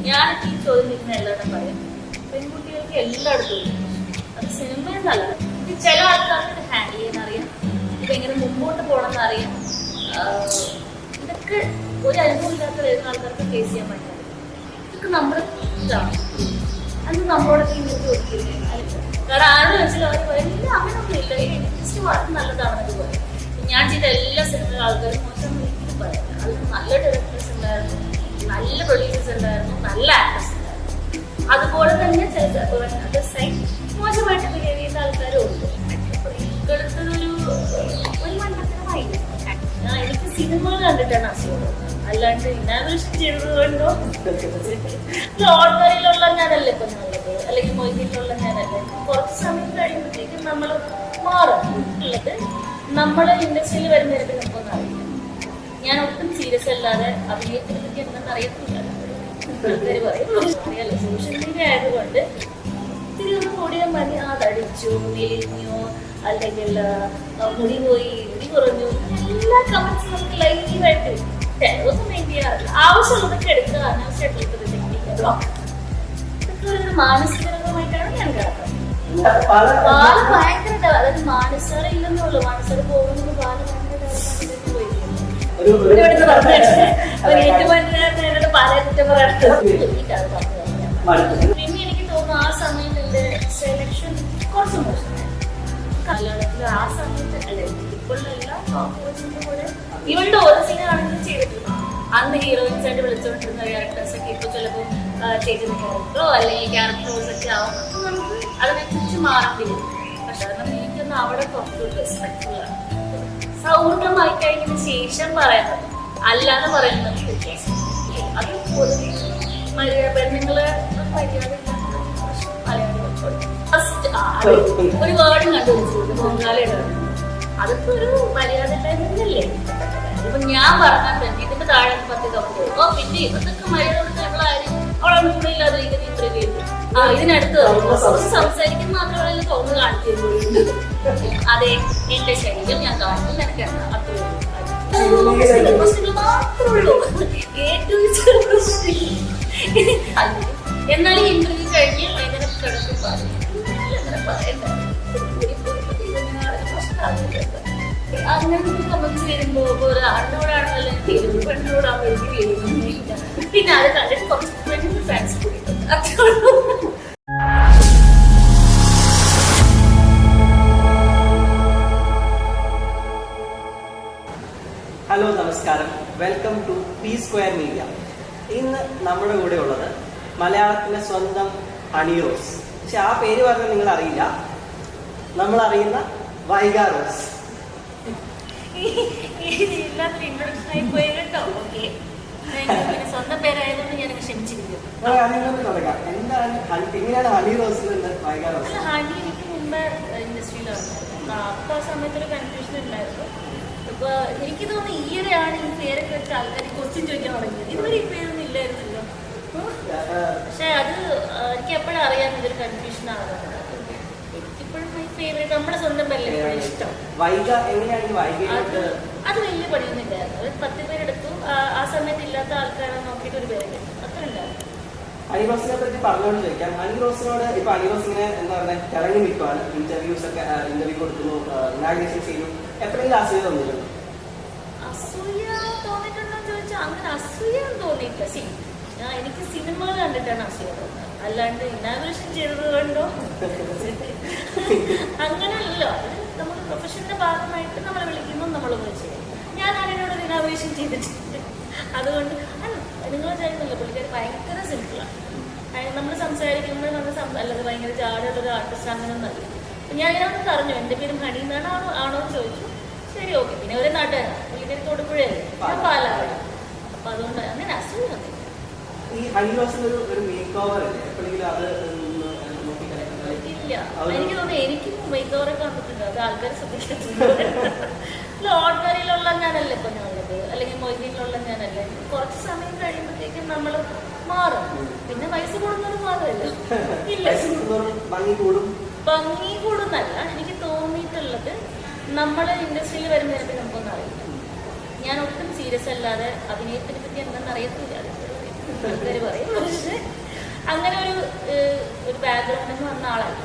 ഞാനൊക്കെ ഈ ചോദ്യം നിൽക്കുന്ന എല്ലാവരും പറയാം, പെൺകുട്ടികൾക്ക് എല്ലായിടത്തും അത് സിനിമയെന്നല്ല, ഇത് ചില ആൾക്കാർക്ക് ഇത് ഹാൻഡിൽ ചെയ്യാൻ അറിയാം, ഇതെങ്ങനെ മുമ്പോട്ട് പോകണമെന്ന് അറിയാം. ഇതൊക്കെ ഒരു അനുഭവം ഇല്ലാത്ത വരുന്ന ആൾക്കാർക്ക് ഫേസ് ചെയ്യാൻ പറ്റില്ല. ഇതൊക്കെ നമ്മുടെ ഇതാണ്. അത് നമ്മളോടൊക്കെ ഇങ്ങനെ ചോദിക്കുന്നത് കാരണം ആരോട് വെച്ചാൽ അവർ പറയും ഇല്ല അങ്ങനെയൊന്നും ഇല്ല, ജസ്റ്റ് വളരെ നല്ലതാണെന്നൊക്കെ പറയും. ഞാൻ ചെയ്ത എല്ലാ സിനിമയിലും ആൾക്കാരും മോശം ഒരിക്കലും പറയാം. അതിൽ നല്ല ഡയറക്ടേഴ്സ് ഉണ്ടായിരുന്നു, നല്ല പ്രൊഡ്യൂസേഴ്സ് ഉണ്ടായിരുന്നു, നല്ല ആക്ടേഴ്സ് ഉണ്ടായിരുന്നു. അതുപോലെ തന്നെ ചില സൈഡ് മോശമായിട്ട് ബിഹേവ് ചെയ്യുന്ന ആൾക്കാരും ഉണ്ട്. ഇപ്പോഴത്തൊരു മണ്ടത്തരമായില്ല. എനിക്ക് സിനിമകൾ കണ്ടിട്ടാണ് അസുഖം, അല്ലാണ്ട് ഇനാഗ്രേഷൻ ചെയ്തത് കൊണ്ടോ ഓർഡറിലുള്ള ഞാനല്ലേ ഇപ്പൊ നല്ലത്, അല്ലെങ്കിൽ മൊയ്തിലുള്ള ഞാനല്ലേ. കുറച്ച് സമയം കഴിയുമ്പോഴത്തേക്കും നമ്മൾ മാറും. ഉള്ളത് നമ്മളെ ഇൻഡസ്ട്രിയിൽ വരുന്നതിന് നമുക്കൊന്നും അറിയില്ല. ഞാൻ ഒട്ടും സീരിയസ് അല്ലാതെ അഭിനയത്തിനെ പറ്റി എന്തെന്ന് അറിയത്തില്ല. ആൾക്കാർ പറയും അറിയാലോ, സോഷ്യൽ മീഡിയ ആയതുകൊണ്ട് ഇത്തിരി ഒന്ന് കൂടിയാൽ മതി, അതടിച്ചു, മെലിഞ്ഞു, അല്ലെങ്കിൽ മുടി പോയി, മുടി കുറഞ്ഞു, എല്ലാ കമന്റ്സും നമുക്ക് ലൈവായിട്ട് ഒന്നും വേണ്ടി ചെയ്യാറില്ല. ആവശ്യമുള്ളതൊക്കെ എടുക്കുക, അനാവശ്യമായിട്ടുള്ളത് ടെക്നിക്കലോ ഇതൊക്കെ ഒരു മാനസികമായിട്ടാണ് ഞാൻ കാണുന്നത്. പാല് ഭയങ്കര അതായത് മാനസാര ഇല്ലെന്നുള്ളൂ, മാനസാര പോകുന്നത് പാല് ഭയങ്കര പിന്നെ എനിക്ക് തോന്നുന്നു ആ സമയത്ത് എന്റെ സെലക്ഷൻ കുറച്ച് മോശമായിരുന്നു. കല്യാണത്തിൽ ആ സമയത്ത് അല്ലെ ഇപ്പോഴല്ല കൂടെ ഇവളുടെ ഓരോ സീനാണെങ്കിലും ചെയ്തിട്ടുണ്ട്. അന്ന് ഹീറോയിൻസ് ആയിട്ട് വിളിച്ചുകൊണ്ടിരുന്ന ക്യാരക്ടേഴ്സ് ഒക്കെ ഇപ്പൊ ചിലപ്പോൾ ചെയ്തിരുന്ന ക്യാരക്ടറോ അല്ലെങ്കിൽ ക്യാരക്ടേഴ്സ് ഒക്കെ ആവും. അപ്പൊ നമുക്ക് അതിനെക്കുറിച്ച് മാറേണ്ടി വരും. പക്ഷെ കാരണം എനിക്കൊന്ന് അവിടെ കുറച്ച് റെസ്പെക്ട്ഫുൾ ആണ്. സൗഹൃദമായി കഴിഞ്ഞതിന് ശേഷം പറയുന്നത് അല്ലാതെ പറയുന്നത് വ്യത്യാസം. അത് പൊതുവെ പെണ്ണുങ്ങളെ മര്യാദ ഫസ്റ്റ് ഒരു വേർഡും കണ്ടുപിടിച്ചു പൊങ്കാലയുടെ അതിപ്പോ ഒരു മര്യാദ ടൈമില്ലേ. ഇപ്പൊ ഞാൻ പറഞ്ഞാൽ തന്നെ ഇതിന്റെ താഴെ 10 കപ്പ് ഓ പിന്നെ ഇതൊക്കെ മര്യാദ കൊടുക്കാരും അവളാണ് കൂടെ ഇല്ലാതിരിക്കുന്ന ഇന്റർവ്യൂ ചെയ്തു. ഇതിനടുത്ത് സംസാരിക്കുന്ന മാത്രമല്ല തോന്നുന്നു കാണിച്ചിരുന്നു. അതെ എന്റെ ശരീരം ഞാൻ കാണിക്കും, നിനക്ക് അത്രയുള്ളൂ. എന്നാലും ഇന്റർവ്യൂ കഴിഞ്ഞ് ഭയങ്കര കിടക്കും പറയണ്ട. അങ്ങനത്തെ കമന്റ്സ് വരുമ്പോ ഒരാളിനോടാണല്ലോ എനിക്ക് പെണ്ണിനോടാകുമ്പോ എനിക്ക് വരുന്നില്ല. പിന്നെ അത് കണ്ടിട്ട് കുറച്ച് പെണ്ണിന് ഫ്രണ്ട്സ് കൂടിയിട്ടുണ്ട്. ഹലോ നമസ്കാരം, welcome to P square media. ഇന്ന് നമ്മുടെ കൂടെ ഉള്ളത് മലയാളത്തിലെ സ്വന്തം ഹണി റോസ്. പക്ഷെ ആ പേര് പറഞ്ഞാൽ നിങ്ങൾ അറിയില്ല, നമ്മൾ അറിയുന്ന വൈഗ റോസ്. സ്വന്തം പേരായതുകൊണ്ട് ഞാൻ ക്ഷമിച്ചിരിക്കും. എങ്ങനെയാണ് ഹണി റോസ് വൈഗ റോസ്? ഹണി എനിക്ക് മുമ്പ് ഇൻഡസ്ട്രിയിലാണ്. അപ്പൊ ആ സമയത്തൊരു കൺഫ്യൂഷൻ ഉണ്ടായിരുന്നു. അപ്പൊ എനിക്ക് തോന്നുന്നു ഈയിടെയാണ് ഈ പേരൊക്കെ വെച്ച ആൾക്കാർ ക്വസ്റ്റ്യൻ ചോദിക്കാൻ തുടങ്ങിയത്. ഇതുവരെ ഈ പേരൊന്നും ഇല്ലായിരുന്നല്ലോ. പക്ഷെ അത് എനിക്ക് എപ്പോഴും അറിയാൻ ഇതൊരു കൺഫ്യൂഷൻ ആകുന്നത്. എനിക്കിപ്പോഴും മൈ ഫേവറേറ്റ് നമ്മുടെ സ്വന്തം പേരല്ലേ ഇഷ്ടം. അത് വലിയ പണിയൊന്നും ഇല്ലായിരുന്നു. ഒരു 10 പേരെടുത്തു. ആ സമയത്ത് ഇല്ലാത്ത ആൾക്കാരെ നോക്കിയിട്ട് ഒരു പേര് അത്ര ഉണ്ടായിരുന്നു. ഹണിറോസിനെ പറ്റി പറഞ്ഞോണ്ട് ചോദിക്കാം. ഹണിറോസിനോട് ഇപ്പൊ ഹണിറോസ് ഇങ്ങനെ എന്താ പറയുക തിളങ്ങി നിൽക്കുവാണ്, ഇന്റർവ്യൂ കൊടുക്കുന്നു, ഇനാഗ്രേഷൻ ചെയ്യുന്നു. എപ്പോഴെങ്കിലും അസൂയ തോന്നിയിട്ടുണ്ടോ? അസൂയ തോന്നിയിട്ടുണ്ടോ ചോദിച്ചാൽ അങ്ങനെ അസൂയ തോന്നിയിട്ടില്ല. എനിക്ക് സിനിമകൾ കണ്ടിട്ടാണ് അസൂയ തോന്നുന്നത്, അല്ലാണ്ട് ഇനാഗ്രേഷൻ ചെയ്തത് കൊണ്ടോ അങ്ങനെയല്ലോ. അത് നമ്മൾ പ്രൊഫഷന്റെ ഭാഗമായിട്ട് നമ്മളെ വിളിക്കുന്നു, നമ്മൾ ചെയ്യും. ഞാൻ അതിനോട് ഇനാഗ്രേഷൻ ചെയ്തിട്ടുണ്ട്. അതുകൊണ്ട് നിങ്ങൾ ചെയ്യുന്നില്ല, പുള്ളിക്കാർ ഭയങ്കര സിമ്പിളാണ്. നമ്മൾ സംസാരിക്കുമ്പോൾ നമ്മൾ അല്ലാതെ ഭയങ്കര ജാടുള്ളൊരു ആർട്ടിസ്റ്റ് അങ്ങനെയൊന്നല്ല. ഞാൻ ഇതിനൊന്ന് പറഞ്ഞു എൻ്റെ പേരും ഹണി എന്നാണ് ആണോ എന്ന് ചോദിച്ചു. ശരി ഓക്കെ. പിന്നെ ഒരേ നാട്ടുകാരാണ്, പുള്ളിക്കാരി തൊടുപുഴയല്ലേ, ഞാൻ പാലാണ്. അപ്പൊ അതുകൊണ്ട് അങ്ങനെ അസുഖം ഇല്ല. എനിക്ക് തോന്നുന്നു എനിക്കും മേക്ക് ഓവറൊക്കെ വന്നിട്ടുണ്ട്. അത് ആൾക്കാർ ശ്രദ്ധിച്ചിട്ടുണ്ട്. ഓർഡിനറിയിലുള്ള ഞാനല്ലേ ഇപ്പൊ ഞാനുള്ളത്, അല്ലെങ്കിൽ മൊയ്തീനിലുള്ള ഞാനല്ലേ. കുറച്ച് സമയം കഴിയുമ്പോഴത്തേക്കും നമ്മൾ മാറും. പിന്നെ വയസ്സ് കൂടുന്നത് മാത്രമല്ല, ഇല്ല ഭംഗി കൂടുന്നല്ല. എനിക്ക് തോന്നിയിട്ടുള്ളത് നമ്മളെ ഇൻഡസ്ട്രിയിൽ വരുന്നതിനെ നമുക്കൊന്നും അറിയില്ല. ഞാൻ ഒട്ടും സീരിയസ് അല്ലാതെ അഭിനയത്തിനെ പറ്റി എന്തെന്ന് അറിയത്തില്ല. ആൾക്കാർ പറയും. പക്ഷെ അങ്ങനെ ഒരു ബാക്ക്ഗ്രൗണ്ടിൽ നിന്ന് വന്ന ആളല്ല.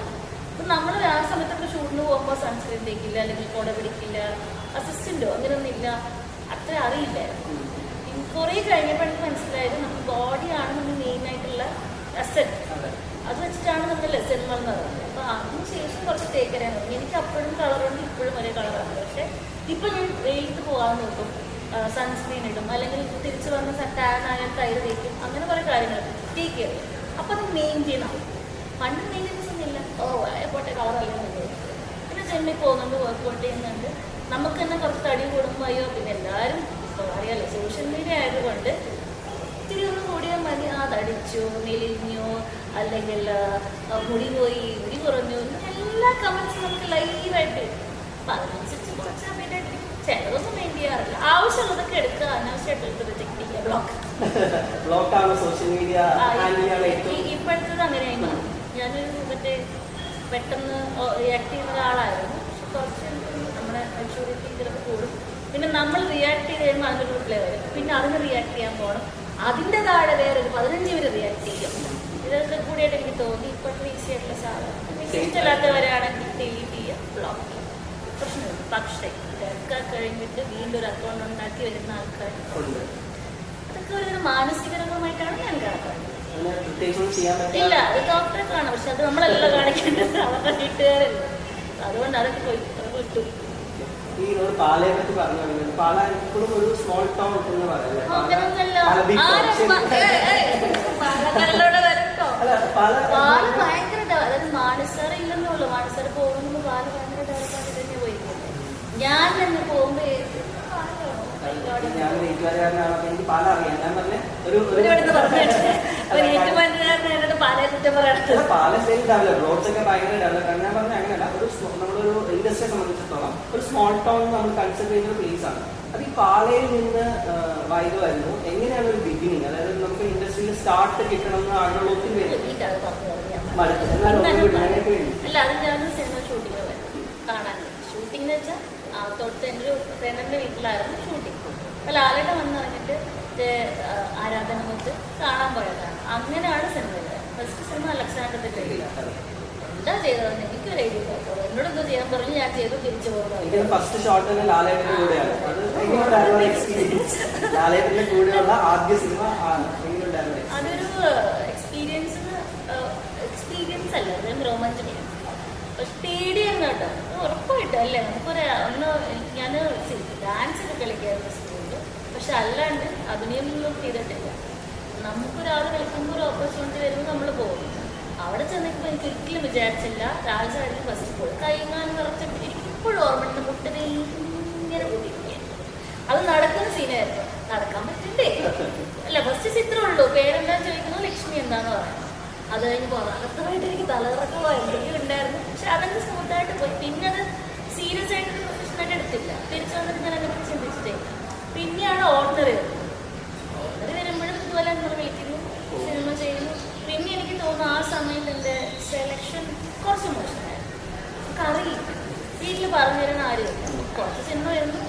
അപ്പം നമ്മൾ ആ സമയത്തൊക്കെ ഷൂട്ടിന് പോകുമ്പോൾ സൺസ്ക്രീൻ തേക്കില്ല, അല്ലെങ്കിൽ കുട പിടിക്കില്ല, അസിസ്റ്റന്റോ അങ്ങനെയൊന്നും ഇല്ല, അത്ര അറിയില്ലായിരുന്നു. കുറേ കഴിഞ്ഞപ്പോൾ എനിക്ക് മനസ്സിലായത് നമ്മുടെ ബോഡിയാണ് നമ്മൾ മെയിനായിട്ടുള്ള അസറ്റ്. അത് വെച്ചിട്ടാണ് നമ്മൾ ലെസൺകൾ എന്ന് പറയുന്നത്. അപ്പോൾ അതിന് ശേഷം കുറച്ച് തേക്കരാൻ തുടങ്ങി. എനിക്ക് അപ്പോഴും കളറുണ്ട്, ഇപ്പോഴും ഒരേ കളറാണ്. പക്ഷേ ഇപ്പം ഞാൻ വെയിലത്ത് പോകാൻ നോക്കും, സൺസ്ക്രീൻ ഇടും, അല്ലെങ്കിൽ തിരിച്ച് വന്ന് ടാൻ ആയ തൈര് തേക്കും, അങ്ങനെ കുറേ കാര്യങ്ങൾ ടേക്ക് കെയർ ചെയ്യും. അപ്പോൾ അത് മെയിൻറ്റെയിൻ ആവും. പണ്ട് മെയിൻ്റെനൻസ് ഒന്നും ഇല്ല. പോട്ടെ കളറല്ലേ. പിന്നെ ജിമ്മിൽ പോകുന്നുണ്ട്, വർക്കൗട്ട് ചെയ്യുന്നുണ്ട്. നമുക്ക് തന്നെ കുറച്ച് തടി കൂടുമ്പോൾ അയ്യോ, പിന്നെ എല്ലാവരും ഇപ്പോൾ അറിയാമല്ലോ സോഷ്യൽ മീഡിയ ആയതുകൊണ്ട് ഇത്തിരി ഒന്ന് കൂടിയാൽ മതി, തടിച്ചോ, മെലിഞ്ഞോ, അല്ലെങ്കിൽ മുടി പോയി, മുടി കുറഞ്ഞു, എല്ലാ കമൻസും നമുക്ക് ലൈവായിട്ട്. അപ്പം അതിനനുസരിച്ച് കുറച്ച് സമയത്തായിട്ട് ചിലതൊന്നും മെയിൻ ചെയ്യാറില്ല. ആവശ്യമുള്ളതൊക്കെ എടുക്കുക, അനാവശ്യമായിട്ട് റിജക്ട് ചെയ്യുക, ബ്ലോക്കാണ് സോഷ്യൽ മീഡിയ. ഇപ്പോഴത്തത് അങ്ങനെയായി മാറി. ഞാനൊരു പെട്ടെന്ന് റിയാക്ട് ചെയ്യുന്ന ഒരാളായിരുന്നു. പക്ഷെ കുറച്ച് നമ്മുടെ മെച്യൂരിറ്റി ചിലപ്പോൾ കൂടും. പിന്നെ നമ്മൾ റിയാക്ട് ചെയ്ത് കഴിയുമ്പോൾ അതിനൊരു റിപ്ലൈ വരും. പിന്നെ അതിന് റിയാക്ട് ചെയ്യാൻ പോകണം. അതിൻ്റെ താഴെ വേറൊരു 15 പേര് റിയാക്ട് ചെയ്യും. ഇതൊക്കെ കൂടിയായിട്ട് എനിക്ക് തോന്നി ഇപ്പോഴത്തെ ഈസി ആയിട്ടുള്ള സാധനം. ഇഷ്ടമില്ലാത്തവരാണെങ്കിൽ ഡിലീറ്റ് ചെയ്യുക, ബ്ലോക്ക് ചെയ്യുക, പ്രശ്നമില്ല. പക്ഷേ ഇതൊക്കെ കഴിഞ്ഞിട്ട് വീണ്ടും ഒരു അക്കൗണ്ട് ഉണ്ടാക്കി വരുന്ന ആൾക്കാർ അതൊക്കെ ഒരു മാനസികരമായിട്ടാണ് ഞാൻ കാണുന്നത്. ഇല്ല, അത് ഡോക്ടറെ കാണാം. പക്ഷെ അത് നമ്മളല്ല കാണിക്കേണ്ടത്, അവരുടെ വീട്ടുകാരല്ല. അതുകൊണ്ട് അതൊക്കെ പോയി വിട്ടു. ഈ പാലയെ പറ്റി പറഞ്ഞു, പാല ഇപ്പോഴും ഒരു സ്മോൾ ടൗൺ എന്ന് പറയുന്നത്. പാല ഭയങ്കര അതായത് മാനസാര ഇല്ലെന്നുള്ളൂ. മാനസാര പോകുമ്പോൾ പാല ഭയങ്കര ഡെവലപ്പായിട്ട് തന്നെ പോയിരിക്കുന്നത്. ഞാൻ തന്നെ പോകുമ്പോ ഞാൻ വീട്ടുകാരനാണ്, എനിക്ക് പാല അറിയാം. ഞാൻ പറഞ്ഞ പാല സ്റ്റേറ്റ് ഡെവലപ്പ്, റോഡ്സ് ഒക്കെ ഭയങ്കര ഡെവലപ്പ്. ഞാൻ പറഞ്ഞ അങ്ങനെയല്ല, നമ്മളൊരു ഇൻഡസ്ട്രിയെ സംബന്ധിച്ചിടത്തോളം ഒരു സ്മോൾ ടൗൺ നമ്മൾ കൺസിഡർ ചെയ്യുന്ന ഒരു പ്ലേസ് ആണ്. അത് ഈ പാലയിൽ നിന്ന് വരുന്നു. എങ്ങനെയാണ് ഒരു ബിഗിനിങ്, അതായത് നമുക്ക് ഇൻഡസ്ട്രിയിൽ സ്റ്റാർട്ട് കിട്ടണം എന്ന് ആളുകൾ ഒത്തിരി പേര് അല്ല. അത് ഞാനൊരു സിനിമ ഷൂട്ടിങ് കാണാൻ, ഷൂട്ടിംഗ് എന്ന് വെച്ചാൽ തൊട്ട് എൻ്റെ ഒരു ഫ്രണ്ടിൻ്റെ വീട്ടിലായിരുന്നു ഷൂട്ടിങ്. അപ്പോൾ ലാലേട്ടൻ വന്നിറങ്ങിയിട്ട് ആരാധനമൊത്ത് കാണാൻ പോയതാണ്. അങ്ങനെയാണ് സിനിമ. ഫസ്റ്റ് സിനിമ അലക്സാണ്ടറിന്റെ കയ്യിൽ. എന്താ ചെയ്തതെന്ന് എനിക്കൊരു ഐഡിയ ഇല്ലാത്തത്. എന്നോട് എന്തോ ചെയ്യാൻ പറഞ്ഞു, ഞാൻ ചെയ്തു, തിരിച്ചു പോകുന്നത്. ഫസ്റ്റ് ഷോട്ട് തന്നെ ലാലേട്ടന്റെ കൂടെയാണ്. അതൊരു എക്സ്പീരിയൻസ് അല്ല, അത് രോമാഞ്ചമാണ്. പക്ഷെ പേടിയാണ് കേട്ടോ, ഉറപ്പായിട്ടും അല്ലേ. നമുക്കൊരു ഞാൻ ഡാൻസ് ഒക്കെ കളിക്കായിരുന്നു സ്കൂളിൽ, പക്ഷെ അല്ലാണ്ട് അഭിനയമൊന്നും ചെയ്തിട്ടില്ല. നമുക്കൊരാൾ കളിക്കുമ്പോൾ ഒരു ഓപ്പർച്യൂണിറ്റി വരുമ്പോൾ നമ്മൾ പോകും. അവിടെ ചെന്നപ്പോൾ എനിക്ക് ഒരിക്കലും വിചാരിച്ചില്ല രാജാടിന് ഫസ്റ്റ് പോയി കൈങ്ങാനും നിറച്ചിട്ട് എനിക്കിപ്പോഴും ഓർമ്മയുണ്ട്. മുട്ടനെ ഇങ്ങനെ കൂട്ടിയിരിക്കുകയാണ്. അത് നടക്കുന്ന സീനായിരുന്നു. നടക്കാൻ പറ്റണ്ടേ? അല്ല, ഫസ്റ്റ് ചിത്രമേ ഉള്ളൂ. പേരെന്താന്ന് ചോദിക്കുന്നത് ലക്ഷ്മി എന്താന്ന് പറയാം. അത് കഴിഞ്ഞ് പോകാം. അത്രമായിട്ട് എനിക്ക് തലകറക്കമോ എന്തെങ്കിലും ഉണ്ടായിരുന്നു. പക്ഷെ അതങ്ങ് സ്മൂത്തായിട്ട് പോയി. പിന്നെ അത് സീരിയസ് ആയിട്ട് പ്രൊഫഷനായിട്ട് എടുത്തില്ല. തിരിച്ചു വന്നിട്ട് ഞാൻ അതിനെ ചിന്തിച്ചിട്ടേ. പിന്നെയാണ് ഓർഡിനറി വരുന്നത്. ഓർഡിനറി വരുമ്പോഴും ഇതുപോലെ നമ്മൾ വിളിക്കുന്നു, സിനിമ ചെയ്യുന്നു. പിന്നെ എനിക്ക് തോന്നുന്നു ആ സമയത്ത് എൻ്റെ സെലക്ഷൻ കുറച്ച് മോശമായിരുന്നു. നമുക്കറിയില്ല, വീട്ടിൽ പറഞ്ഞു തരുന്ന ആരുമില്ല. കുറച്ച് സിനിമ വരുന്നു,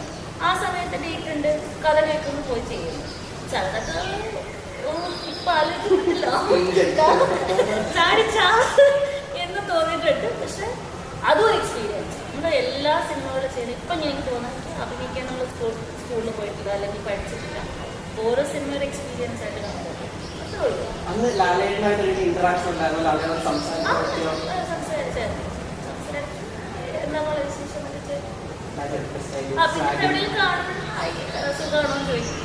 ആ സമയത്ത് ഡേറ്റ് ഉണ്ട്, കഥ കേൾക്കുന്നു, പോയി ചെയ്യുന്നു. ചിലതൊക്കെ ഇപ്പൊ ആലോചിച്ചിട്ടില്ല ചാടിച്ചാ എന്ന് തോന്നിയിട്ടുണ്ട്. പക്ഷെ അതും എക്സ്പീരിയൻസ്. നമ്മുടെ എല്ലാ സിനിമകളും ചെയ്യുന്നത് ഇപ്പം എനിക്ക് തോന്നുന്നത് അഭിനയിക്കാൻ നമ്മൾ സ്കൂളിൽ പോയിട്ടില്ല, അല്ലെങ്കിൽ പഠിച്ചിട്ടില്ല. ഓരോ സിനിമയുടെ എക്സ്പീരിയൻസ് ആയിട്ട് നമ്മൾ സംസാരിച്ചായിരുന്നു. നമ്മളെ വിശേഷം എവിടെയും കാണുമ്പോൾ സുഖമാണോ ചോദിക്കും.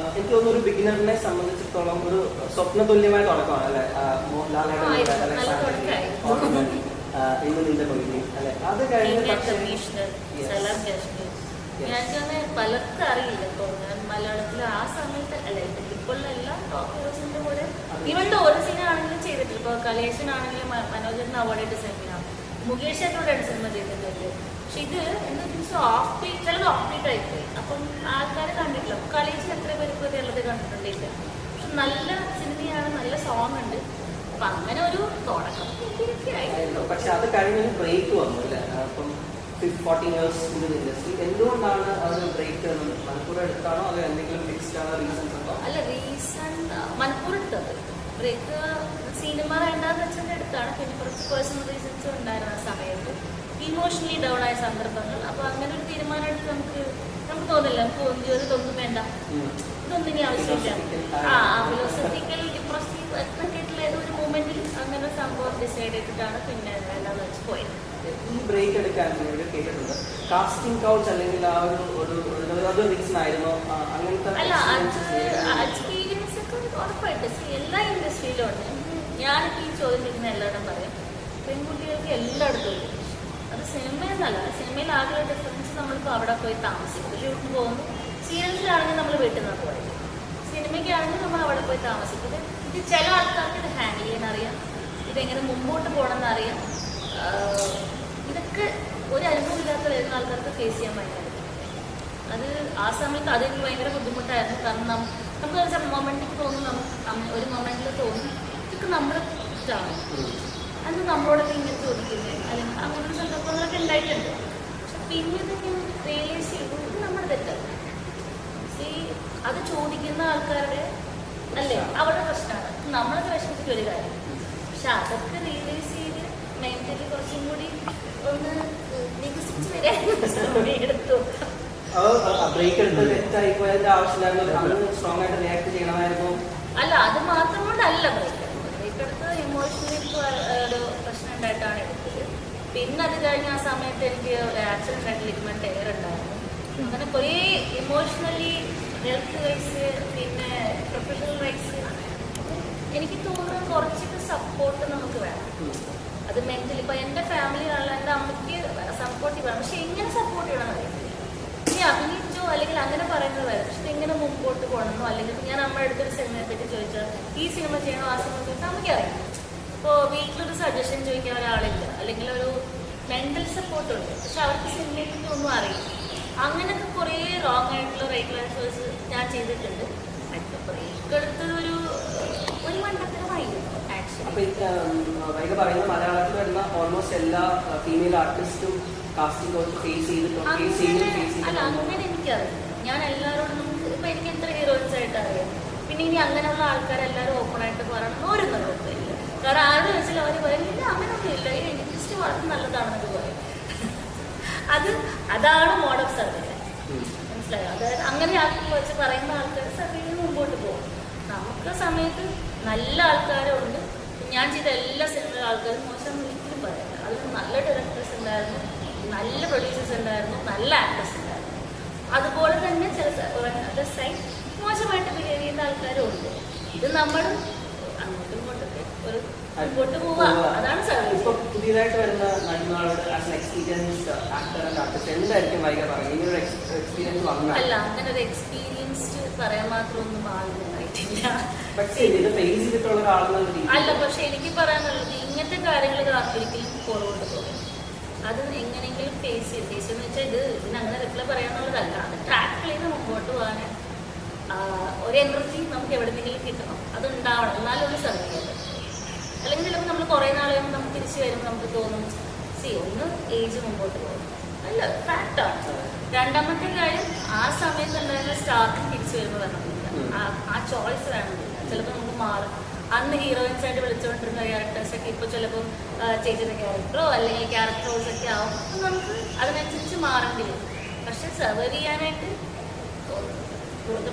എനിക്ക് തോന്നുന്നു ഒരു ബിഗിനറിനെ സംബന്ധിച്ചിടത്തോളം ഒരു സ്വപ്ന തുല്യമായ തുടക്കമാണ് അല്ലെ അല്ലെ. അത് കഴിഞ്ഞ് ഞാൻ പലർക്കും അറിയില്ല. ഇപ്പോൾ ഞാൻ മലയാളത്തിൽ ആ സമയത്ത് അല്ല, ഇപ്പോഴുള്ള എല്ലാ ടോപ്പ് ഹീറോസിന്റെ കൂടെ ഇവളുടെ ഓരോ സീനാണെങ്കിലും ചെയ്തിട്ടില്ല. ഇപ്പോൾ കലേഷനാണെങ്കിലും മനോജറിന് അവാർഡായിട്ട് സിനിമയാണ്, മുകേഷ് ഏട്ടനോടാണ് സിനിമ ചെയ്തിട്ടുള്ളത്. പക്ഷെ ഇത് എന്താ വെച്ചാൽ ഓഫ് ബീറ്റ്, ചിലത് ഓഫ് ബീറ്റ് ആയിപ്പോയി. അപ്പം ആൾക്കാർ കണ്ടിട്ടില്ല. കളേജിൽ എത്ര പേർക്ക് ഉള്ളത് കണ്ടിട്ടുണ്ടില്ല. പക്ഷെ നല്ല സിനിമയാണ്, നല്ല സോങ് ഉണ്ട്. അപ്പം അങ്ങനെ ഒരു തുടക്കം. പക്ഷെ അത് കഴിഞ്ഞൊരു ബ്രേക്ക് വന്നു അല്ലേ. അപ്പം 14 years in the industry. എന്തുകൊണ്ടാണ് ഒരു ബ്രേക്ക് മണിക്കൂർ എടുത്താണോ അതോ എന്തെങ്കിലും ഫിക്സ്ഡ് ആണോ റീസൺസ് ഉണ്ടോ? അല്ല, റീസൺ മണിക്കൂർ എടുത്തത് ബ്രേക്ക് സിനിമ വേണ്ടാന്ന് വെച്ചതിൻ്റെ അടുത്താണ്. പിന്നെ കുറച്ച് പേഴ്സണൽ റീസൺസും ഉണ്ടായിരുന്നു ആ സമയത്ത്, ഇമോഷണലി ഡൗൺ ആയ സന്ദർഭങ്ങൾ. അപ്പോൾ അങ്ങനെ ഒരു തീരുമാനം എടുത്ത് നമുക്ക് തോന്നില്ല, നമുക്ക് ജീവിതത്തിൽ വേണ്ട, ഇതൊന്നും ഇനി ആവശ്യമില്ല. ഫിലോസഫിക്കൽ ഡിപ്രസീവ് എന്നൊക്കെയായിട്ടുള്ള ഏതൊരു മൂമെന്റിൽ അങ്ങനെ സംഭവം ഡിസൈഡ് ചെയ്തിട്ടാണ് പിന്നെ വേണ്ടാന്ന് വെച്ച് പോയത്. ഈ ബ്രേക്ക് എടുക്കാൻ കേട്ടിട്ടുണ്ട് കാസ്റ്റിംഗ് കൗച്ച് അല്ലെങ്കിൽ ആ ഒരു റീസൺ ആയിരുന്നോ അങ്ങനത്തെ? അല്ല, അത് എക്സ്പീരിയൻസ് ഒക്കെ ഉറപ്പായിട്ട് എല്ലാ ഇൻഡസ്ട്രിയിലും ഉണ്ട്. ഞാനിപ്പോൾ ഈ ചോദ്യം ചെയ്യുന്ന എല്ലാവരും പറയാം, പെൺകുട്ടികൾക്ക് എല്ലായിടത്തും ഉണ്ട്. അത് സിനിമയെന്നല്ല, സിനിമയിൽ ആകെ ഡിഫറൻസ് നമ്മളിപ്പോൾ അവിടെ പോയി താമസിക്കും, ഷൂട്ടിന് പോകുന്നു. സീരിയൽസിലാണെങ്കിൽ നമ്മൾ വീട്ടിൽ നിന്ന് പോയത്, സിനിമയ്ക്കാണെങ്കിൽ നമ്മൾ അവിടെ പോയി താമസിക്കും. ഇത് ചില ആൾക്കാർക്ക് ഇത് ഹാൻഡിൽ ചെയ്യാൻ അറിയാം, ഇതെങ്ങനെ മുമ്പോട്ട് പോകണമെന്ന് അറിയാം. ഇതൊക്കെ ഒരു അനുഭവമില്ലാത്ത വരുന്ന ആൾക്കാർക്ക് ഫേസ് ചെയ്യാൻ ഭയങ്കര അത് ആ സമയത്ത് അതെനിക്ക് ഭയങ്കര ബുദ്ധിമുട്ടായിരുന്നു. കാരണം നമുക്ക് ചില മൊമെന്റിൽ തോന്നും, ഒരു മൊമെന്റിൽ തോന്നും ഇതൊക്കെ നമ്മുടെ ഇഷ്ടമാണ്, അത് നമ്മളോടൊക്കെ ഇങ്ങനെ ചോദിക്കുന്നത് അല്ലെങ്കിൽ അങ്ങനത്തെ സന്ദർഭങ്ങളൊക്കെ ഉണ്ടായിട്ടുണ്ട്. പക്ഷെ പിന്നീട് ഞാൻ റിയലൈസ് ചെയ്തു ഇത് നമ്മുടെ തെറ്റല്ല. അത് ചോദിക്കുന്ന ആൾക്കാരുടെ അല്ലേ അവരുടെ പ്രശ്നമാണ്, നമ്മളൊക്കെ വിഷമിച്ചിട്ട് ഒരു കാര്യം. പക്ഷെ അതൊക്കെ റിയലൈസ് ചെയ്ത് മെന്റലി കുറച്ചും കൂടി ഒന്ന് വികസിച്ച് വരാൻ എടുത്തു. അല്ല, അത് മാത്രം കൊണ്ടല്ല ബ്രേക്ക് എടുത്ത് ഇമോഷണലി ഒരു പ്രശ്നം ഉണ്ടായിട്ടാണ് എടുത്തത്. പിന്നെ അത് കഴിഞ്ഞ് ആ സമയത്ത് എനിക്ക് ഒരു ആക്സിഡന്റ് ആയിട്ട് ലിഗ്മെന്റ് എയർ ഉണ്ടായിരുന്നു. അങ്ങനെ കുറേ ഇമോഷണലി ഹെൽത്ത് വൈസ് പിന്നെ പ്രൊഫഷണൽ വൈസ് എനിക്ക് തോന്നുന്നത് കുറച്ചൊക്കെ സപ്പോർട്ട് നമുക്ക് വേണം. അത് മെന്റലി ഇപ്പം എൻ്റെ ഫാമിലി ആണല്ലോ, എൻ്റെ അമ്മയ്ക്ക് സപ്പോർട്ടീവ് വേണം. പക്ഷെ എങ്ങനെ സപ്പോർട്ട് ചെയ്യണം അറിയില്ല. ഇനി അഭിനയിച്ചോ അല്ലെങ്കിൽ അങ്ങനെ പറയുന്നത് വരും, പക്ഷെ എങ്ങനെ മുമ്പോട്ട് പോകണമെന്നോ അല്ലെങ്കിൽ ഞാൻ അമ്മയുടെ അടുത്തൊരു സിനിമയെ പറ്റി ചോദിച്ചാൽ ഈ സിനിമ ചെയ്യണോ ആ സിനിമ ചോദിച്ചാൽ നമുക്കറിയാം. ഇപ്പോൾ വീട്ടിലൊരു സജഷൻ ചോദിക്കാൻ ഒരാളില്ല, അല്ലെങ്കിൽ ഒരു മെന്റൽ സപ്പോർട്ട് ഉണ്ട്, പക്ഷെ അവർക്ക് സിനിമയെ പറ്റി ഒന്നും അറിയില്ല. അങ്ങനെയൊക്കെ കുറേ റോങ് ആയിട്ടുള്ള റൈറ്റ് ചോയ്സ് ഞാൻ ചെയ്തിട്ടുണ്ട്. ബ്രേക്ക് എടുത്തത് ഒരു മണ്ടത്തരമായിരുന്നു ആക്ച്വലി. പറയുന്ന മലയാളത്തിൽ വരുന്ന ഓൾമോസ്റ്റ് എല്ലാ ഫീമെയിൽ ആർട്ടിസ്റ്റും കാസ്റ്റിംഗ് കൗച്ച് ഫേസ് ചെയ്തിട്ടുണ്ട്. അല്ല, അങ്ങനെ എനിക്കറിയാം. ഞാൻ എല്ലാവരോടും ഇപ്പൊ എനിക്ക് എത്ര ഹീറോയിൻസ് ആയിട്ട് അറിയാം. പിന്നെ ഇനി അങ്ങനെയുള്ള ആൾക്കാരെല്ലാവരും ഓപ്പൺ ആയിട്ട് പറയണം ഒരു നിർബന്ധമില്ല. കാരണം ആരുടെ വെച്ചാൽ അവർ പറയുന്നില്ല അങ്ങനെയൊന്നും ഇല്ല, ഈ ഇൻഡസ്ട്രി വളരെ നല്ലതാണെന്നൊക്കെ പറയും. അതാണ് മോഡ് ഓഫ് സർവീസ്, മനസ്സിലായോ? അതായത് അങ്ങനെ ആൾക്ക് വെച്ച് പറയുന്ന ആൾക്കാർ സർവീസിന് മുമ്പോട്ട് പോകും. നമുക്ക് സമയത്ത് നല്ല ആൾക്കാരുണ്ട്. ഞാൻ ചെയ്ത എല്ലാ സിനിമയിലെ ആൾക്കാരും മോശം ഒരിക്കലും പറയാം. അതിൽ നല്ല ഡയറക്ടേഴ്സ് ഉണ്ടായിരുന്നു, നല്ല പ്രൊഡ്യൂസേഴ്സ് ഉണ്ടായിരുന്നു, നല്ല ആക്ടേഴ്സ് ഉണ്ടായിരുന്നു. അതുപോലെ തന്നെ ചില സൈഡ് മോശമായിട്ട് ബിഹേവ് ചെയ്യുന്ന ആൾക്കാരും ഉണ്ട്. ഇത് നമ്മൾ അങ്ങോട്ടും ഇങ്ങോട്ടൊക്കെ ഒരു മുമ്പോട്ട് പോവുക, അതാണ് സർവീസ്. ഇപ്പൊ പുതിയതായിട്ട് വരുന്ന നടിമാരോട് as an experienced actor and artist എന്തായിരിക്കും വൈകി പറയുക? ഇങ്ങനെ ഒരു എക്സ്പീരിയൻസ് വന്നാൽ അല്ല, അങ്ങനെ ഒരു എക്സ്പീരിയൻസ് പറയാൻ മാത്രമൊന്നും ആളുണ്ടായിട്ടില്ല. ഇത് ഫേസ് ചെയ്തിട്ടുള്ള ഒരാളെന്നുള്ള രീതി അല്ല. പക്ഷെ എനിക്ക് പറയാനുള്ളത് ഇങ്ങനത്തെ കാര്യങ്ങൾ ഒരിക്കലും പുറകോട്ട് പോകും. അത് എങ്ങനെയെങ്കിലും ഫേസ് എന്ന് വെച്ചാൽ ഇതിനങ്ങനെ റിപ്ലൈ പറയാനുള്ളതല്ല. അത് ട്രാക്കിൽ നിന്ന് മുമ്പോട്ട് പോകാൻ ഒരു എനർജി നമുക്ക് എവിടെയെങ്കിലും കിട്ടണം, അത് ഉണ്ടാവണം, എന്നാലും സർവ് ചെയ്യാൻ. അല്ലെങ്കിൽ ചിലപ്പോൾ നമ്മൾ കുറേ നാൾ കഴിയുമ്പോൾ നമുക്ക് തിരിച്ചു വരുമ്പോൾ നമുക്ക് തോന്നും ഒന്ന് ഏജ് മുമ്പോട്ട് പോകും. അല്ല, ഫാക്റ്റാണ്. രണ്ടാമത്തെ കാര്യം ആ സമയത്ത് ഉണ്ടായിരുന്ന സ്റ്റാർട്ടിങ് തിരിച്ചു വരുമ്പോൾ വരണമെന്നില്ല, ആ ചോയ്സ് വേണമെന്നില്ല. ചിലപ്പോൾ നമുക്ക് മാറും. അന്ന് ഹീറോയിൻസ് ആയിട്ട് വിളിച്ചുകൊണ്ടിരുന്ന ക്യാരക്ടേഴ്സൊക്കെ ഇപ്പോൾ ചിലപ്പോൾ ചെയ്തിരുന്ന ക്യാരക്ടറോ അല്ലെങ്കിൽ ക്യാരക്ടേഴ്സ് ഒക്കെ ആവും. അപ്പം നമുക്ക് അതിനനുസരിച്ച് മാറേണ്ടി വരും. പക്ഷെ സർവൈവ് ചെയ്യാനായിട്ട്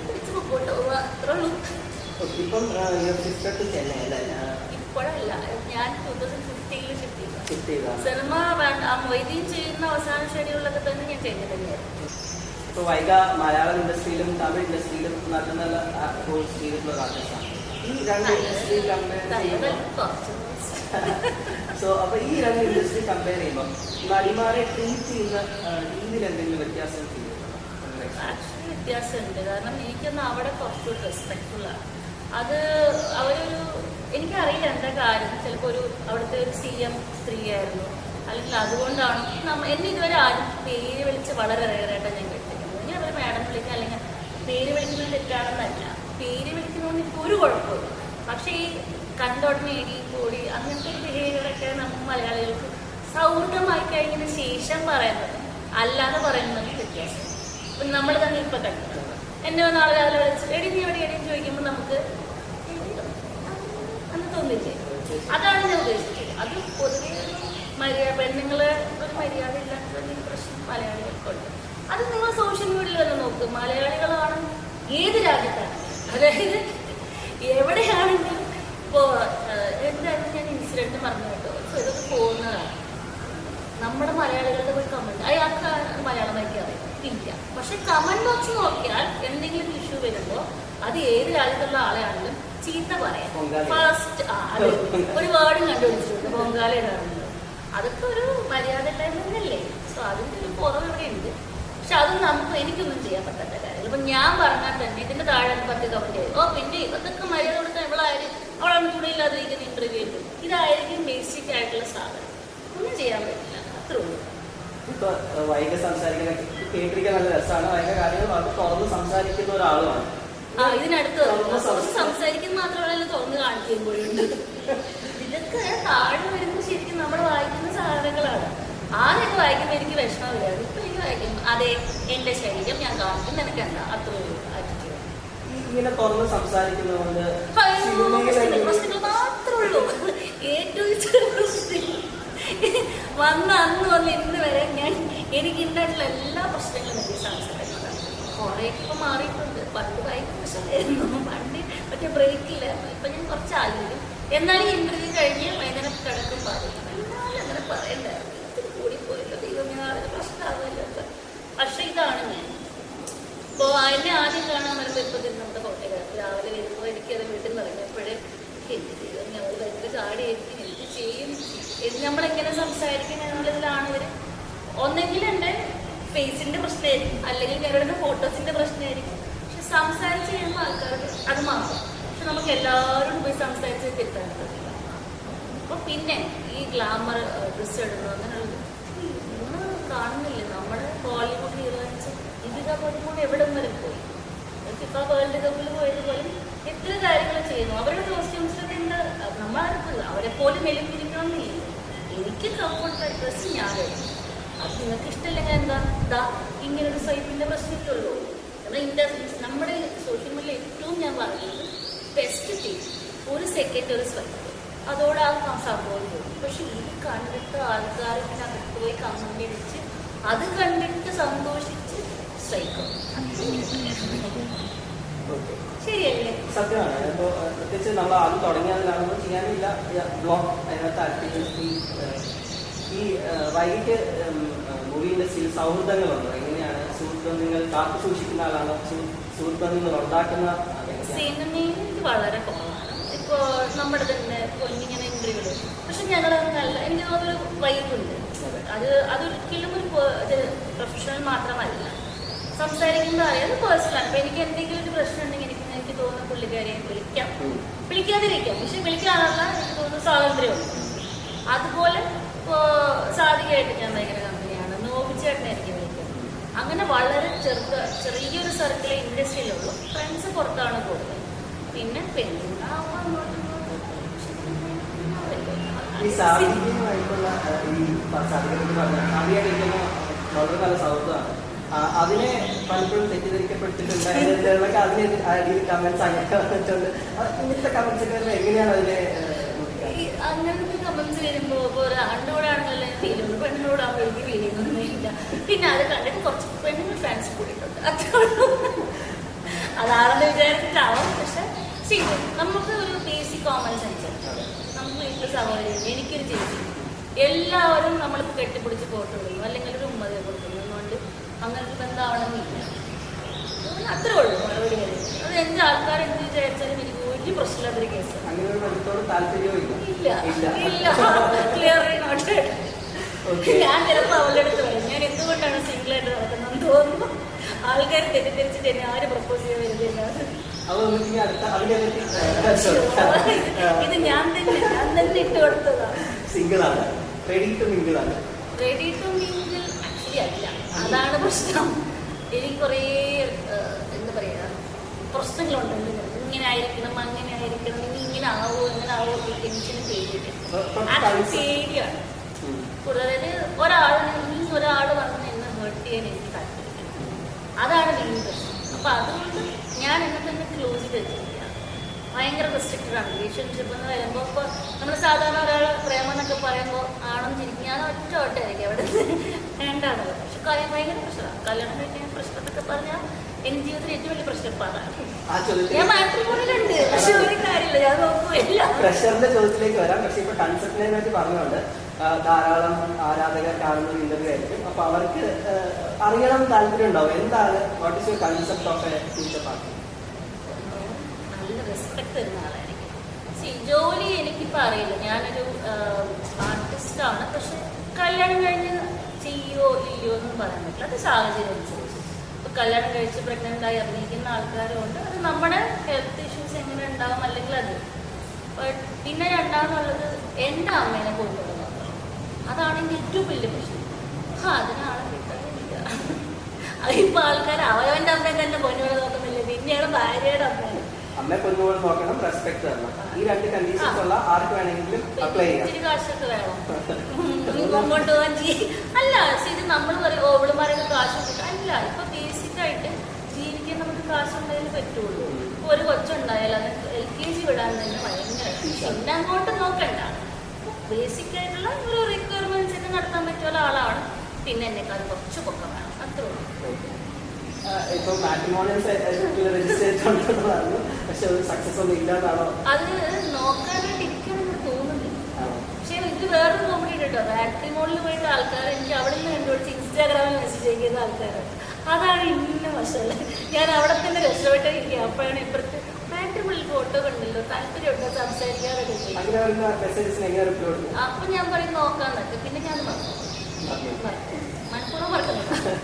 പിടിച്ച് മുമ്പോട്ട് പോവുക, അത്രേ ഉള്ളൂ. ഇപ്പോഴല്ല, ഞാൻ 2015 ഷിഫ്റ്റ് ചെയ്തു. സിനിമ മൊയ്തീൻ ചെയ്യുന്ന അവസാന ഷെഡ്യൂളിലൊക്കെ തന്നെ ഞാൻ ചെയ്തിട്ടുണ്ടായിരുന്നു. ഇപ്പോൾ വൈഗ മലയാളം ഇൻഡസ്ട്രിയിലും തമിഴ് ഇൻഡസ്ട്രിയിലും നല്ല നല്ല റോൾസ് ചെയ്തിട്ടുള്ള ആർട്ടിസ്റ്റാണ്. ഈ രണ്ട് ഇൻഡസ്ട്രി സോ അപ്പോൾ ഈ രണ്ട് ഇൻഡസ്ട്രി കമ്പയർ ചെയ്യുമ്പോൾ നടിമാരെ ട്രീറ്റ് ചെയ്യുന്ന രീതിയിൽ എന്തെങ്കിലും വ്യത്യാസം ആക്ച്വലി വ്യത്യാസമുണ്ട്. കാരണം എനിക്കൊന്ന് അവിടെ കുറച്ചുകൂടി റെസ്പെക്ട്ഫുള്ളാണ്. അത് അവരൊരു എനിക്കറിയില്ല എന്താ കാര്യം. ചിലപ്പോൾ അവിടുത്തെ ഒരു CM സ്ത്രീയായിരുന്നു, അല്ലെങ്കിൽ അതുകൊണ്ടാണ് എന്നെ ഇതുവരെ ആരും പേര് വിളിച്ച് വളരെ റെയറായിട്ടാണ് ഞാൻ കേട്ടിരിക്കുന്നത്. ഇനി അവർ മാഡം വിളിക്കുക അല്ലെങ്കിൽ പേര് വിളിക്കുന്നത് തെറ്റാണെന്നല്ല, പേര് വിളിക്കുന്നതുകൊണ്ട് എനിക്ക് ഒരു കുഴപ്പമില്ല. പക്ഷേ ഈ കണ്ടോടനെ എടി കൂടി അങ്ങനത്തെ ബിഹേവിയറൊക്കെ നമുക്ക് മലയാളികൾക്ക് സൗഹൃദമായി കഴിഞ്ഞതിന് ശേഷം പറയുന്നത് അല്ലാതെ പറയുന്നത് വ്യത്യാസം. ഇപ്പം നമ്മൾ തന്നെ ഇപ്പം കണ്ടു എന്നെ നാളെ രാവിലെ വിളിച്ച് എടി നീ എവിടെ എടിയെന്ന് ചോദിക്കുമ്പോൾ നമുക്ക് അന്ന് തോന്നില്ലേ? അതാണ് ഞാൻ ഉദ്ദേശിച്ചത്. അത് പൊതുവെ പെണ്ണുങ്ങളെ ഒരു മര്യാദ ഇല്ലാത്ത പ്രശ്നം മലയാളികൾക്കുണ്ട്. അത് നിങ്ങൾ സോഷ്യൽ മീഡിയയിൽ തന്നെ നോക്കും. മലയാളികളാണ് ഏത് രാജ്യത്താണ്, അതായത് എവിടെയാണെങ്കിലും. ഇപ്പോൾ എന്തായാലും ഞാൻ ഇൻസിഡൻറ്റ് പറഞ്ഞു കേട്ടോ. ഇതൊക്കെ പോകുന്നതാണ്. നമ്മുടെ മലയാളികളുടെ പോയി കമൻറ്റ് അയാൾക്ക് മലയാളം വായിക്കാൻ അറിയാം ഇല്ല. പക്ഷെ കമൻറ്റ് ബോക്സ് നോക്കിയാൽ എന്തെങ്കിലും ഇഷ്യൂ വരുമ്പോൾ അത് ഏത് രാജ്യത്തുള്ള ആളെയാണെങ്കിലും ചീത്ത പറയാം. ഫസ്റ്റ് അത് ഒരു വേർഡും കണ്ടുപിടിച്ചിട്ടുണ്ട്, പൊങ്കാലയിടാറുണ്ട്. അതൊക്കെ ഒരു മര്യാദ ഇല്ലായ്മല്ലേ. സോ അതിൻ്റെ ഒരു കുറവ് ഇവിടെ ഉണ്ട്. പക്ഷെ അത് എനിക്കൊന്നും ചെയ്യാൻ പറ്റാത്ത കാര്യങ്ങൾ. ഇപ്പം ഞാൻ പറഞ്ഞാൽ തന്നെ ഇതിൻ്റെ താഴെ 10 കമൻറ്റ് ചെയ്യും. പിന്നെ ഇതൊക്കെ മര്യാദ കൊടുക്കാൻ ഇവളായാലും അവളാണ് തുണിയില്ലാതിരിക്കുന്ന ഇന്റർവ്യൂ ഉണ്ട്. ഇതായിരിക്കും ബേസിക് ആയിട്ടുള്ള സാധനം. ഒന്നും ചെയ്യാൻ പറ്റില്ല, അത്രേ ഉള്ളൂ. ഇപ്പൊ വൈക സംസാരിക്കുന്ന കേട്ടിരിക്കാൻ നല്ല രസമാണ്. വൈക കാര്യങ്ങൾ വളരെ തുറന്ന് സംസാരിക്കുന്ന ഒരാളുമാണ്. ഇതിനടുത്ത് സംസാരിക്കുന്ന മാത്രമല്ല തുറന്ന് കാണിക്കുമ്പോഴുണ്ട്. ഇതൊക്കെ താഴെ വരുമ്പോൾ ശരിക്കും നമ്മൾ വായിക്കുന്ന സാധനങ്ങളാണ്. ആദ്യമൊക്കെ വായിക്കുമ്പോൾ എനിക്ക് വിഷമമില്ല. ഇപ്പൊ എനിക്ക് വായിക്കും അതെ എന്റെ ശരീരം ഞാൻ കാണിക്കും, നിനക്ക് എന്താ അത്ര ഇങ്ങനെ തുറന്ന് സംസാരിക്കുന്നതുകൊണ്ട് പ്രശ്നങ്ങൾ മാത്രമേ ഉള്ളൂ. ഏറ്റവും പ്രശ്നം വന്ന് അന്ന് വന്ന് ഇന്ന് വരെ എനിക്ക് ഇന്നായിട്ടുള്ള എല്ലാ പ്രശ്നങ്ങളും എനിക്ക് സംസാരിക്കുന്നതാണ്. കുറെ ഇപ്പൊ മാറിയിട്ടുണ്ട്. പണ്ട് ഭയങ്കര പ്രശ്നമായിരുന്നു. പണ്ട് മറ്റേ ബ്രേക്കില്ലായിരുന്നു. ഇപ്പൊ ഞാൻ കുറച്ച് ആലോചിക്കും. എന്നാലും ഇന്റർവ്യൂ കഴിഞ്ഞ് വൈകുന്നേരം കിടക്കും പറയും. എന്നാലും അങ്ങനെ പറയണ്ടായിരുന്നു. ഇത്തിരി കൂടിപ്പോയല്ലോ ദൈവം, ഞാൻ അതിന് പ്രശ്നമാകുമല്ലോ. പക്ഷെ ഇതാണ് ഞാൻ ഇപ്പോൾ എന്നെ ആദ്യം കാണാൻ വരുമ്പോൾ ഇപ്പം നമ്മുടെ കോട്ടയത്ത് രാവിലെ വരുമ്പോൾ എനിക്കത് വീട്ടിൽ നിന്ന് ഇറങ്ങിയപ്പോഴേ എന്ത് ദൈവം ഞങ്ങൾ ഭയങ്കര ചാടിയായിരിക്കും, എന്ത് ചെയ്യും, നമ്മളെങ്ങനെ സംസാരിക്കും എന്നുള്ളതിലാണ് ഇവർ. ഒന്നെങ്കിൽ എൻ്റെ ഫേസിൻ്റെ പ്രശ്നമായിരിക്കും, അല്ലെങ്കിൽ ഞങ്ങളുടെ ഫോട്ടോസിൻ്റെ പ്രശ്നമായിരിക്കും. പക്ഷെ സംസാരിച്ച് കഴിയുമ്പോൾ ആൾക്കാർക്ക് അത് മാറും. പക്ഷെ നമുക്ക് എല്ലാവരോടും പോയി സംസാരിച്ച് തിരുത്താൻ പറ്റില്ല. അപ്പോൾ പിന്നെ ഈ ഗ്ലാമർ ഡ്രസ്സ് ഇടുന്നു അങ്ങനെയുള്ളത് നിങ്ങൾ കാണുന്നില്ലേ? നമ്മുടെ ബോളിവുഡ് ഹീറോയിൻസ് ഇന്ത്യ പോലും എവിടെ വരെ പോയി. ഫിഫ വേൾഡ് കപ്പിൽ പോയതുപോലെ എത്ര കാര്യങ്ങൾ ചെയ്യുന്നു. അവരുടെ കോസ്റ്റ്യൂംസിലൊക്കെ ഉണ്ട്. നമ്മളാർക്കില്ല അവരെ പോലും മെലിഞ്ഞിരിക്കണമെന്നില്ല. എനിക്ക് കംഫർട്ടായിട്ട് ഡ്രസ്സ് ഞാൻ കഴിക്കും. അത് നിങ്ങൾക്ക് ഇഷ്ടമില്ലെങ്കിൽ എന്താ ഇതാ ഇങ്ങനൊരു സ്വൈപ്പിൻ്റെ പ്രശ്നമൊക്കെയുള്ളൂ. നമ്മുടെ സോഷ്യൽ മീഡിയയിൽ ഏറ്റവും ഞാൻ പറയുന്നത് ബെസ്റ്റ് തിങ് ഒരു സെക്കൻഡ് ഒരു സ്വൈപ്പ്, അതോടെ ആ സംഭവം പോകും. പക്ഷെ ഇത് കണ്ടിട്ട് ആൾക്കാർ ഇങ്ങനെ അകത്ത് പോയി കമന്റ് അടിച്ച് അത് കണ്ടിട്ട് സന്തോഷിച്ച് സ്വൈക്കും. ശരിയല്ലേ? സത്യമാണ്. ഇപ്പോൾ പ്രത്യേകിച്ച് നമ്മൾ ആദ്യം തുടങ്ങിയതിലാണെന്ന് ചെയ്യാനില്ല. ബ്ലോഗ് അതിനകത്ത് ഈ വൈകിട്ട് മൂവി ഇൻഡസ്ട്രിയിൽ സൗഹൃദങ്ങളുണ്ടോ? എങ്ങനെയാണ് സുഹൃത്ബന്ധങ്ങൾ കാത്തു സൂക്ഷിക്കുന്ന ആളാണോ? സുഹൃത്ബന്ധങ്ങൾ ഉണ്ടാക്കുന്ന സിനിമയിൽ വളരെ കുറവാണ്. ഇപ്പോൾ നമ്മുടെ തന്നെ പൊന്നിങ്ങനെ ഇന്റർവ്യൂകൾ. പക്ഷെ ഞങ്ങൾ നല്ല എനിക്ക് തോന്നുന്നൊരു വൈബുണ്ട്. അതൊരിക്കലും ഒരു പ്രൊഫഷണൽ മാത്രമല്ല. സംസാരിക്കുമ്പോൾ അറിയാം അത് പേഴ്സണലാണ്. അപ്പം എനിക്ക് എന്തെങ്കിലും ഒരു പ്രശ്നം ഉണ്ടെങ്കിൽ എനിക്ക് തോന്നുന്ന പുള്ളിക്കാരിയെ വിളിക്കാതിരിക്കാം. പക്ഷെ വിളിക്കാനുള്ള എനിക്ക് തോന്നുന്ന സ്വാതന്ത്ര്യമുണ്ട്. അതുപോലെ ഇപ്പോൾ സാധികമായിട്ട് ഞാൻ ഭയങ്കര കമ്പനിയാണ്. നോവിച്ചേട്ടനെ എനിക്ക് വിളിക്കാം. അങ്ങനെ വളരെ ചെറിയൊരു സർക്കിളെ ഇൻഡസ്ട്രിയിലുള്ളൂ. ഫ്രണ്ട്സ് പുറത്താണ് കൂടുതൽ. പിന്നെ വളരെ നല്ല സൗഹൃദമാണ്. അതിനെ പലപ്പോഴും തെറ്റിദ്ധരിക്കപ്പെട്ടിട്ടുണ്ട്. അതിന് കമന്റ്സ് അങ്ങനെ വന്നിട്ടുണ്ട്. ഇങ്ങനത്തെ കമന്റ്സ് ഒക്കെ എങ്ങനെയാണ് അതിനെ? അങ്ങനത്തെ കമന്റ്സ് വരുമ്പോൾ ഇപ്പോൾ ഒരു ആണിനോടാണെന്നല്ല ഫീൽ ചെയ്യുന്നു, പെണ്ണിനോടാകുമ്പോൾ എനിക്ക് ഫീൽ ചെയ്യുന്നൊന്നുമില്ല. പിന്നെ അത് കണ്ടിട്ട് കുറച്ച് പെണ്ണുങ്ങൾ ഫാൻസ് കൂടിയിട്ടുണ്ട്. അത്രയുള്ളൂ. അതാണെന്ന് വിചാരിച്ചിട്ടാവാം. പക്ഷെ ശരി, നമുക്ക് ഒരു ബേസിക് കോമൺ സെൻസ് ഉണ്ട്. നമുക്ക് വീട്ടിൽ സഹോദരി, എനിക്കൊരു ചേച്ചി, എല്ലാവരും നമ്മളിപ്പോൾ കെട്ടിപ്പിടിച്ച് ഫോട്ടോ എടുക്കുന്നു അല്ലെങ്കിൽ ഒരു ഉമ്മതയെ കൊടുക്കുന്നു എന്നുകൊണ്ട് അങ്ങനത്തെ ബന്ധമാവണമെന്നില്ല. അത്രേ ഉള്ളൂ മറുപടി വരും. അത് എൻ്റെ ആൾക്കാർ എന്ത് വിചാരിച്ചാലും എനിക്ക് ഒരു പ്രശ്നമില്ലാത്തൊരു കേസ്. Clearly noted. ഞാൻ ചിലപ്പോൾ അവളുടെ അടുത്ത് പറയും ഞാൻ എന്തുകൊണ്ടാണ് സിംഗിളായിട്ട് നടക്കുന്നതെന്ന് തോന്നുന്നു. ആൾക്കാർ തെറ്റിദ്ധരിച്ചിട്ട് എന്നെ ആര് പ്രപ്പോസ് ചെയ്യാൻ വരുന്നില്ല. ഇത് ഞാൻ തന്നെ ഇട്ട് കൊടുത്തതാണ്. സിംഗിളാണ്, റെഡി ടു മിങ്കിൾ ആക്ച്വലി അല്ല. അതാണ് പ്രശ്നം. എനിക്ക് കുറേ എന്താ പറയുക പ്രശ്നങ്ങളുണ്ടല്ലോ. ഇങ്ങനെ ആയിരിക്കണം, അങ്ങനെ ആയിരിക്കണം, ഇനി ഇങ്ങനെ ആവോ ഇങ്ങനെ ആവോ ടെൻഷന് പേടിയാണ്. കൂടുതൽ. അതായത് ഒരാൾ വന്ന് എന്നെ ഹേർട്ട് ചെയ്യാൻ എനിക്ക് താല്പര്യം. അതാണ് മെയിൻ പ്രശ്നം. അപ്പൊ അതുകൊണ്ട് ഞാൻ എന്നെ തന്നെ ക്ലോസ് ചെയ്ത് വെച്ചിരിക്കുക. ഭയങ്കര റെസ്ട്രിക്റ്റഡ് ആണ് റിലേഷൻഷിപ്പ് എന്ന് വരുമ്പോൾ. ഇപ്പോൾ നമ്മൾ സാധാരണ ഒരാൾ പ്രേമം എന്നൊക്കെ പറയുമ്പോൾ ആണെന്ന് ചിരിക്കും, ഞാൻ ഒറ്റ ഓട്ടമായിരിക്കും അവിടെ വേണ്ടാണ്. പക്ഷെ ഭയങ്കര പ്രശ്നമാണ് കല്യാണം കഴിക്കാൻ. പ്രശ്നം എന്നൊക്കെ പറഞ്ഞാൽ എൻ്റെ ജീവിതത്തിൽ ഏറ്റവും വലിയ പ്രശ്നം ഇപ്പം അതാണ്. ഞാൻ മാട്രിമോണിയിലുണ്ട്, പക്ഷെ ഒരു കാര്യമില്ല, ഞാൻ നോക്കുമില്ല. പ്രഷറിന്റെ ചോദ്യത്തിലേക്ക് വരാം. പക്ഷെ ഇപ്പൊ കൺസെപ്റ്റിനെ പറ്റി പറഞ്ഞുകൊണ്ട് ധാരാളം ആരാധകർ കാണുന്ന ഒരു ഇന്റർവ്യൂ ആയിരിക്കും. അപ്പൊ അവർക്ക് അറിയണം താല്പര്യം ഉണ്ടാവും, എന്താണ് what is your concept of A future partner? നല്ല റെസ്പെക്ട് തരുന്ന ആളായിരിക്കും. ജോലി എനിക്കിപ്പോൾ അറിയില്ല, ഞാനൊരു ആർട്ടിസ്റ്റാണ്. പക്ഷെ കല്യാണം കഴിഞ്ഞ് ചെയ്യോ ഇല്ലയോ എന്നും പറയാൻ പറ്റില്ല, അത് സാഹചര്യം അനുസരിച്ച്. ഇപ്പോൾ കല്യാണം കഴിച്ച് പ്രഗ്നൻ്റായി അഭിനയിക്കുന്ന ആൾക്കാരുണ്ട്, അത് നമ്മുടെ ഹെൽത്ത് ഇഷ്യൂസ് എങ്ങനെ ഉണ്ടാവും അല്ലെങ്കിൽ അത്. പിന്നെ രണ്ടാമെന്നുള്ളത് എൻ്റെ അമ്മേനെ കൊണ്ടുവരുന്നത്, അതാണ് എൻ്റെ ഏറ്റവും വലിയ പ്രശ്നം. അതിനാളെ കിട്ടാനില്ല. അതിപ്പോൾ ആൾക്കാർ അവനവൻ്റെ അമ്മയെ തന്നെ പൊന്നുപോലെ നോക്കുന്നില്ല, പിന്നെയാണ് ഭാര്യയുടെ അമ്മേനെ. അമ്മയെ പൊന്നുപോലെ നോക്കണം, റെസ്പെക്ട് തരണം. ഈ രണ്ട് കണ്ടീഷൻസ് ഉള്ള ആർക്ക് വേണമെങ്കിലും അപ്ലൈ ചെയ്യാം. ഇത്തിരി കാശൊക്കെ വേണം കൊണ്ടുപോകാൻ. അല്ല ഇത് നമ്മൾ പറയും ഓവളുമാരൊക്കെ കാശ് കൊടുക്കുക, അല്ല. ഇപ്പൊ ബേസിക് ആയിട്ട് ജീവിക്കാൻ നമുക്ക് കാശുണ്ടായാലും പറ്റുള്ളൂ. ഇപ്പൊ ഒരു കൊച്ചുണ്ടായാൽ അത് LKG വിടാൻ തന്നെ ഭയങ്കര, പിന്നെ അങ്ങോട്ട് നോക്കണ്ട. ബേസിക് ആയിട്ടുള്ള ഒരു റിക്വയർമെന്റ്സ് ഒക്കെ നടത്താൻ പറ്റുന്ന ആളാണ്. പിന്നെ എന്നെക്കാൾ കുറച്ച് പൊക്കം വേണം, അത്രേ ഉള്ളൂ. ഇപ്പൊ മാട്രിമോണിയൽസ് രജിസ്റ്റർ ചെയ്തിട്ടുണ്ടെന്ന്, പക്ഷെ അത് സക്സസ് ഒന്നും ഇല്ലാതാണോ? അത് നോക്കാനായിട്ട് ഇരിക്കാൻ നമുക്ക് തോന്നുന്നില്ല. പക്ഷെ ഇത് വേറൊരു കോമഡി കേട്ടോ, മാട്രിമോണിയിൽ പോയിട്ട് ആൾക്കാർ എനിക്ക് അവിടെ നിന്ന് കണ്ടുപിടിച്ച് ഇൻസ്റ്റാഗ്രാമിൽ മെസ്സേജ് ചെയ്യുന്ന ആൾക്കാരാണ്. അതാണ് ഇന്ന വശമല്ല. ഞാൻ അവിടെ തന്നെ രക്ഷപ്പെട്ടിരിക്കുക. അപ്പോഴാണ് ഇപ്പുറത്ത് മാട്രിമോണിൽ ഫോട്ടോ കണ്ടല്ലോ, താല്പര്യമുണ്ടോ സംസാരിക്കാറൊക്കെ ചെയ്യും. അപ്പൊ ഞാൻ പറയും നോക്കാൻ പറ്റും. പിന്നെ ഞാൻ മനഃപൂർവ്വം മറക്കുന്നില്ല.